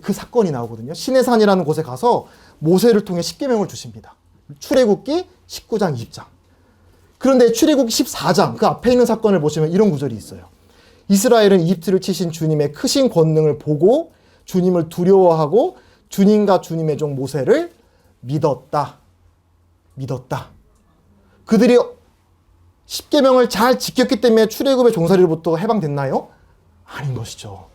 그 사건이 나오거든요. 시내산이라는 곳에 가서 모세를 통해 십계명을 주십니다. 출애굽기 19장 20장. 그런데 출애굽기 14장 그 앞에 있는 사건을 보시면 이런 구절이 있어요. 이스라엘은 이집트를 치신 주님의 크신 권능을 보고 주님을 두려워하고 주님과 주님의 종 모세를 믿었다. 그들이 십계명을 잘 지켰기 때문에 출애굽의 종살이로부터 해방됐나요? 아닌 것이죠.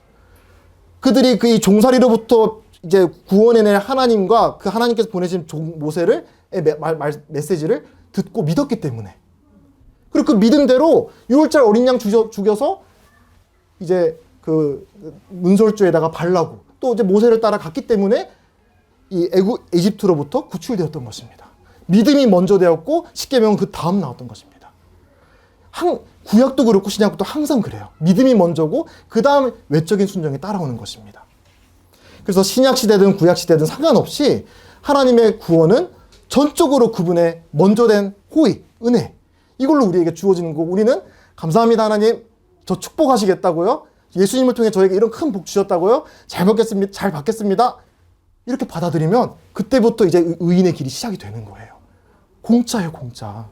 그들이 그 이 종살이로부터 이제 구원해낼 하나님과 그 하나님께서 보내신 종 모세를 메시지를 듣고 믿었기 때문에, 그리고 그 믿음대로 6월절 어린 양 죽여서 이제 그 문설주에다가 발라고 또 이제 모세를 따라갔기 때문에 이 에집트로부터 구출되었던 것입니다. 믿음이 먼저 되었고 십계명은 그 다음 나왔던 것입니다. 구약도 그렇고 신약도 항상 그래요. 믿음이 먼저고 그 다음 외적인 순종이 따라오는 것입니다. 그래서 신약시대든 구약시대든 상관없이 하나님의 구원은 전적으로 그분의 먼저 된 호의, 은혜, 이걸로 우리에게 주어지는 거고, 우리는 감사합니다 하나님, 저 축복하시겠다고요? 예수님을 통해 저에게 이런 큰 복 주셨다고요? 잘 받겠습니다. 이렇게 받아들이면 그때부터 이제 의인의 길이 시작이 되는 거예요. 공짜예요, 공짜.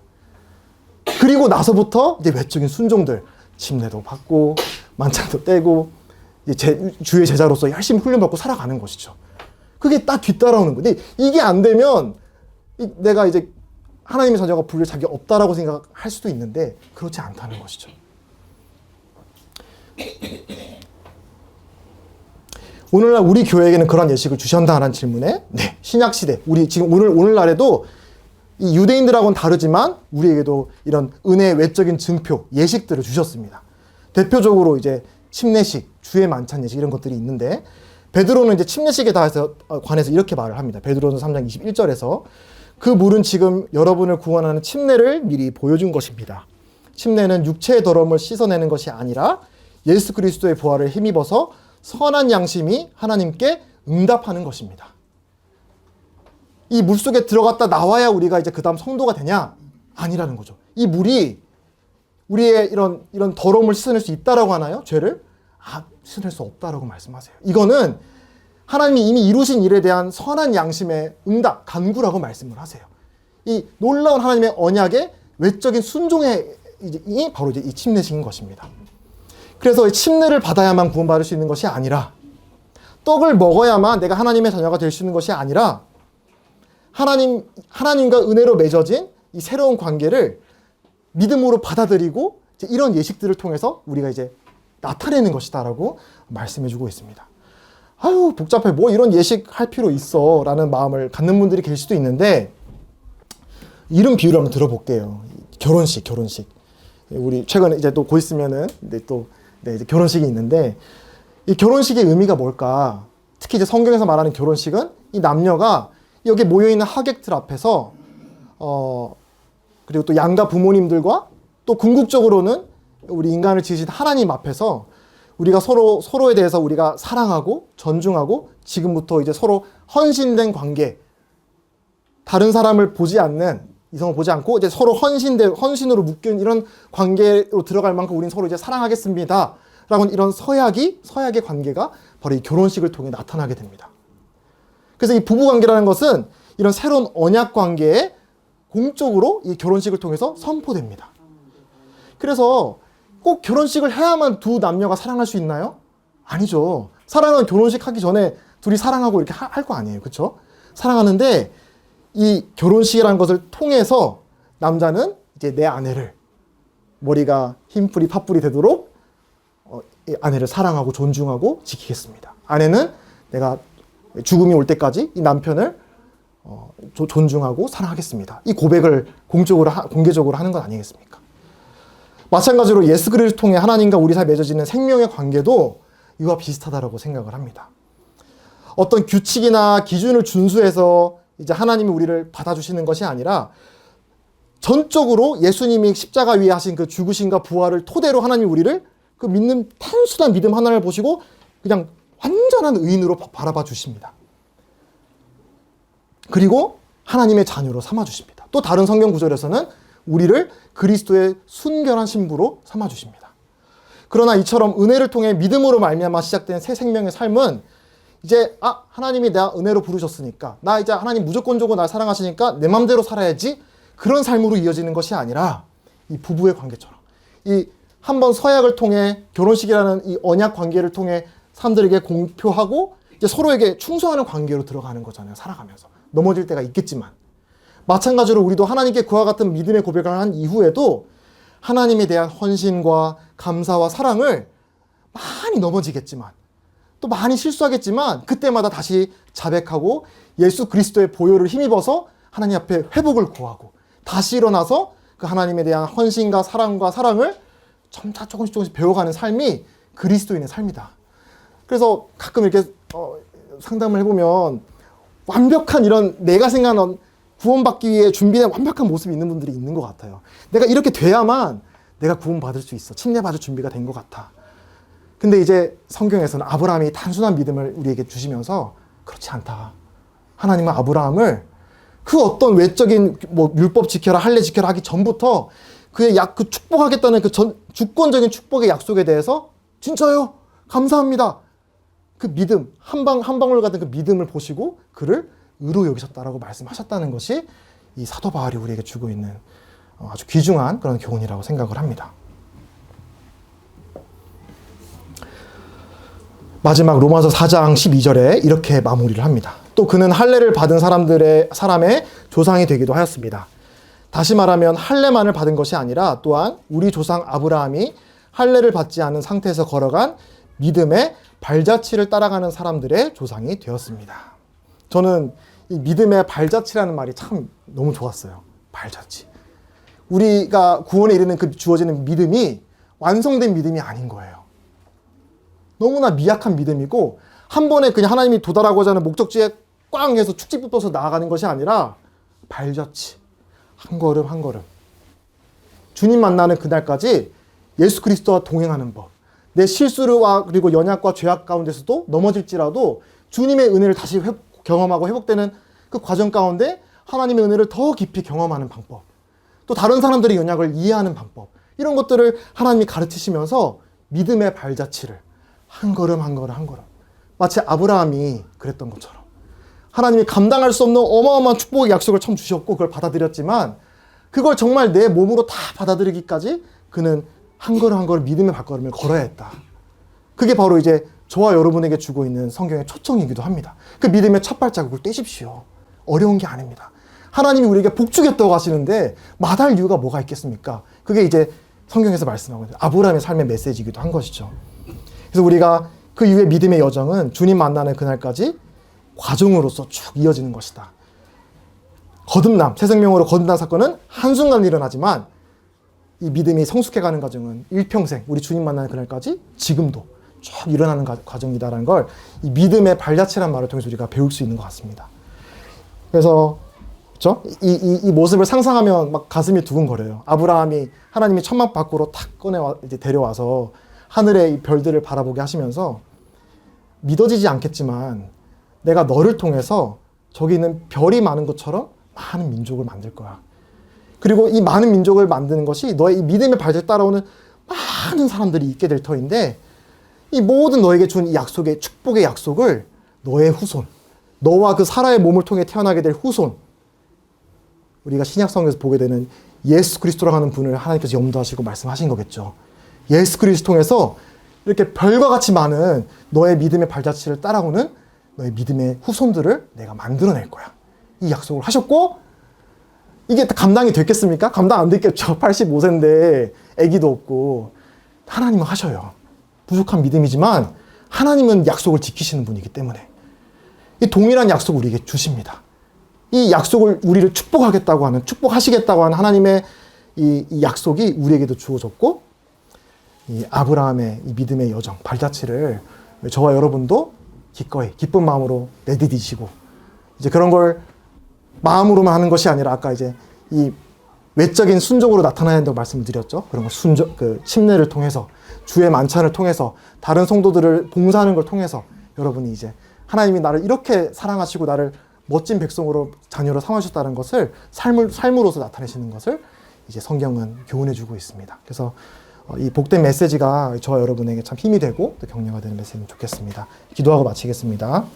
그리고 나서부터 이제 외적인 순종들, 침례도 받고 만찬도 떼고 이제 주의 제자로서 열심히 훈련받고 살아가는 것이죠. 그게 딱 뒤따라오는 거예요. 근데 이게 안 되면 내가 이제 하나님의 자녀가 불릴 자격이 없다라고 생각할 수도 있는데 그렇지 않다는 것이죠. 오늘날 우리 교회에게는 그런 예식을 주셨다는 질문에, 네, 신약시대, 우리 지금 오늘날에도 이 유대인들하고는 다르지만 우리에게도 이런 은혜의 외적인 증표, 예식들을 주셨습니다. 대표적으로 이제 침례식, 주의 만찬 예식 이런 것들이 있는데, 베드로는 이제 침례식에 관해서 이렇게 말을 합니다. 베드로는 3장 21절에서 그 물은 지금 여러분을 구원하는 침례를 미리 보여준 것입니다. 침례는 육체의 더러움을 씻어내는 것이 아니라 예수 그리스도의 부활을 힘입어서 선한 양심이 하나님께 응답하는 것입니다. 이 물속에 들어갔다 나와야 우리가 이제 그 다음 성도가 되냐? 아니라는 거죠. 이 물이 우리의 이런 더러움을 씻어낼 수 있다라고 하나요? 죄를? 씻어낼 수 없다라고 말씀하세요. 이거는 하나님이 이미 이루신 일에 대한 선한 양심의 응답, 간구라고 말씀을 하세요. 이 놀라운 하나님의 언약의 외적인 순종이 바로 이제 이 침례식인 것입니다. 그래서 침례를 받아야만 구원받을 수 있는 것이 아니라, 떡을 먹어야만 내가 하나님의 자녀가 될 수 있는 것이 아니라, 하나님과 은혜로 맺어진 이 새로운 관계를 믿음으로 받아들이고 이제 이런 예식들을 통해서 우리가 이제 나타내는 것이다라고 말씀해주고 있습니다. 아유, 복잡해. 뭐 이런 예식 할 필요 있어 라는 마음을 갖는 분들이 계실 수도 있는데, 이런 비유를 한번 들어볼게요. 결혼식. 우리 최근에 이제 또 곧 있으면은 이제 결혼식이 있는데, 이 결혼식의 의미가 뭘까? 특히 이제 성경에서 말하는 결혼식은 이 남녀가 여기 모여있는 하객들 앞에서 그리고 또 양가 부모님들과 또 궁극적으로는 우리 인간을 지으신 하나님 앞에서 우리가 서로에 대해서 우리가 사랑하고 존중하고 지금부터 이제 서로 헌신된 관계, 다른 사람을 보지 않는, 이성을 보지 않고 이제 서로 헌신으로 묶인 이런 관계로 들어갈 만큼 우리는 서로 이제 사랑하겠습니다. 라고 이런 서약의 관계가 바로 이 결혼식을 통해 나타나게 됩니다. 그래서 이 부부 관계라는 것은 이런 새로운 언약 관계에 공적으로 이 결혼식을 통해서 선포됩니다. 그래서 꼭 결혼식을 해야만 두 남녀가 사랑할 수 있나요? 아니죠. 사랑은 결혼식 하기 전에 둘이 사랑하고 이렇게 할 거 아니에요. 그렇죠? 사랑하는데 이 결혼식이라는 것을 통해서 남자는 이제 내 아내를 머리가 흰뿌리 팥뿌리 되도록 이 아내를 사랑하고 존중하고 지키겠습니다. 아내는 내가 죽음이 올 때까지 이 남편을 존중하고 사랑하겠습니다. 이 고백을 공개적으로 하는 것 아니겠습니까? 마찬가지로 예수 그리스도를 통해 하나님과 우리 사이에 맺어지는 생명의 관계도 이와 비슷하다고 생각을 합니다. 어떤 규칙이나 기준을 준수해서 이제 하나님이 우리를 받아주시는 것이 아니라 전적으로 예수님이 십자가 위에 하신 그 죽으심과 부활을 토대로 하나님이 우리를 그 믿는 단순한 믿음 하나를 보시고 그냥 완전한 의인으로 바라봐 주십니다. 그리고 하나님의 자녀로 삼아 주십니다. 또 다른 성경 구절에서는 우리를 그리스도의 순결한 신부로 삼아 주십니다. 그러나 이처럼 은혜를 통해 믿음으로 말미암아 시작된 새 생명의 삶은 이제 하나님이 나 은혜로 부르셨으니까 나 이제 하나님 무조건적으로 날 사랑하시니까 내 맘대로 살아야지, 그런 삶으로 이어지는 것이 아니라 이 부부의 관계처럼 이 한번 서약을 통해 결혼식이라는 이 언약 관계를 통해 사람들에게 공표하고 이제 서로에게 충성하는 관계로 들어가는 거잖아요. 살아가면서 넘어질 때가 있겠지만 마찬가지로 우리도 하나님께 그와 같은 믿음의 고백을 한 이후에도 하나님에 대한 헌신과 감사와 사랑을 많이 넘어지겠지만 또 많이 실수하겠지만 그때마다 다시 자백하고 예수 그리스도의 보혈을 힘입어서 하나님 앞에 회복을 구하고 다시 일어나서 그 하나님에 대한 헌신과 사랑과 사랑을 점차 조금씩 배워가는 삶이 그리스도인의 삶이다. 그래서 가끔 이렇게 상담을 해보면 완벽한 이런 내가 생각하는 구원받기 위해 준비된 완벽한 모습이 있는 분들이 있는 것 같아요. 내가 이렇게 돼야만 내가 구원받을 수 있어. 침례받을 준비가 된 것 같아. 근데 이제 성경에서는 아브라함이 단순한 믿음을 우리에게 주시면서 그렇지 않다. 하나님은 아브라함을 그 어떤 외적인 율법 지켜라, 할례 지켜라 하기 전부터 그 축복하겠다는 그 주권적인 축복의 약속에 대해서 진짜요? 감사합니다. 그 믿음, 한 방울 같은 그 믿음을 보시고 그를 의로 여기셨다라고 말씀하셨다는 것이 이 사도 바울이 우리에게 주고 있는 아주 귀중한 그런 교훈이라고 생각을 합니다. 마지막 로마서 4장 12절에 이렇게 마무리를 합니다. 또 그는 할례를 받은 사람의 조상이 되기도 하였습니다. 다시 말하면 할례만을 받은 것이 아니라 또한 우리 조상 아브라함이 할례를 받지 않은 상태에서 걸어간 믿음의 발자취를 따라가는 사람들의 조상이 되었습니다. 저는 이 믿음의 발자취라는 말이 참 너무 좋았어요. 발자취. 우리가 구원에 이르는 그 주어지는 믿음이 완성된 믿음이 아닌 거예요. 너무나 미약한 믿음이고 한 번에 그냥 하나님이 도달하고자 하는 목적지에 꽝 해서 축지 붙어서 나아가는 것이 아니라 발자취. 한 걸음 한 걸음. 주님 만나는 그날까지 예수 그리스도와 동행하는 법. 내 실수와 그리고 연약과 죄악 가운데서도 넘어질지라도 주님의 은혜를 다시 경험하고 회복되는 그 과정 가운데 하나님의 은혜를 더 깊이 경험하는 방법. 또 다른 사람들의 연약을 이해하는 방법. 이런 것들을 하나님이 가르치시면서 믿음의 발자취를 한 걸음 한 걸음 한 걸음. 마치 아브라함이 그랬던 것처럼. 하나님이 감당할 수 없는 어마어마한 축복의 약속을 처음 주셨고 그걸 받아들였지만 그걸 정말 내 몸으로 다 받아들이기까지 그는 한 걸음 한 걸음 믿음의 발걸음을 걸어야 했다. 그게 바로 이제 저와 여러분에게 주고 있는 성경의 초청이기도 합니다. 그 믿음의 첫 발자국을 떼십시오. 어려운 게 아닙니다. 하나님이 우리에게 복 주겠다고 하시는데 마다할 이유가 뭐가 있겠습니까? 그게 이제 성경에서 말씀하고 있는 아브라함의 삶의 메시지이기도 한 것이죠. 그래서 우리가 그 이후의 믿음의 여정은 주님 만나는 그날까지 과정으로서 쭉 이어지는 것이다. 거듭남, 새 생명으로 거듭난 사건은 한순간 일어나지만 이 믿음이 성숙해가는 과정은 일평생 우리 주님 만나는 그날까지 지금도 쭉 일어나는 과정이다라는 걸 이 믿음의 발자취란 말을 통해서 우리가 배울 수 있는 것 같습니다. 그래서 그렇죠? 이 모습을 상상하면 막 가슴이 두근거려요. 아브라함이 하나님이 천막 밖으로 탁 이제 데려와서 하늘의 이 별들을 바라보게 하시면서 믿어지지 않겠지만 내가 너를 통해서 저기 있는 별이 많은 것처럼 많은 민족을 만들 거야. 그리고 이 많은 민족을 만드는 것이 너의 이 믿음의 발을 따라오는 많은 사람들이 있게 될 터인데 이 모든 너에게 준 이 약속의 축복의 약속을 너의 후손, 너와 그 사라의 몸을 통해 태어나게 될 후손, 우리가 신약성경에서 보게 되는 예수 그리스도라고 하는 분을 하나님께서 염두하시고 말씀하신 거겠죠. 예수 그리스도 통해서 이렇게 별과 같이 많은 너의 믿음의 발자취를 따라오는 너의 믿음의 후손들을 내가 만들어낼 거야. 이 약속을 하셨고 이게 감당이 됐겠습니까? 감당 안 됐겠죠. 85세인데 아기도 없고. 하나님은 하셔요. 부족한 믿음이지만 하나님은 약속을 지키시는 분이기 때문에 이 동일한 약속을 우리에게 주십니다. 이 약속을 우리를 축복하겠다고 하는, 축복하시겠다고 하는 하나님의 이 약속이 우리에게도 주어졌고, 이 아브라함의 이 믿음의 여정, 발자취를 저와 여러분도 기꺼이 기쁜 마음으로 내디디시고, 이제 그런 걸 마음으로만 하는 것이 아니라 아까 이제 이 외적인 순종으로 나타나야 된다고 말씀을 드렸죠. 그런 거 침례를 통해서, 주의 만찬을 통해서, 다른 성도들을 봉사하는 걸 통해서 여러분이 이제 하나님이 나를 이렇게 사랑하시고 나를 멋진 백성으로 자녀로 삼으셨다는 것을 삶으로서 나타내시는 것을 이제 성경은 교훈해 주고 있습니다. 그래서 이 복된 메시지가 저와 여러분에게 참 힘이 되고 또 격려가 되는 메시지면 좋겠습니다. 기도하고 마치겠습니다.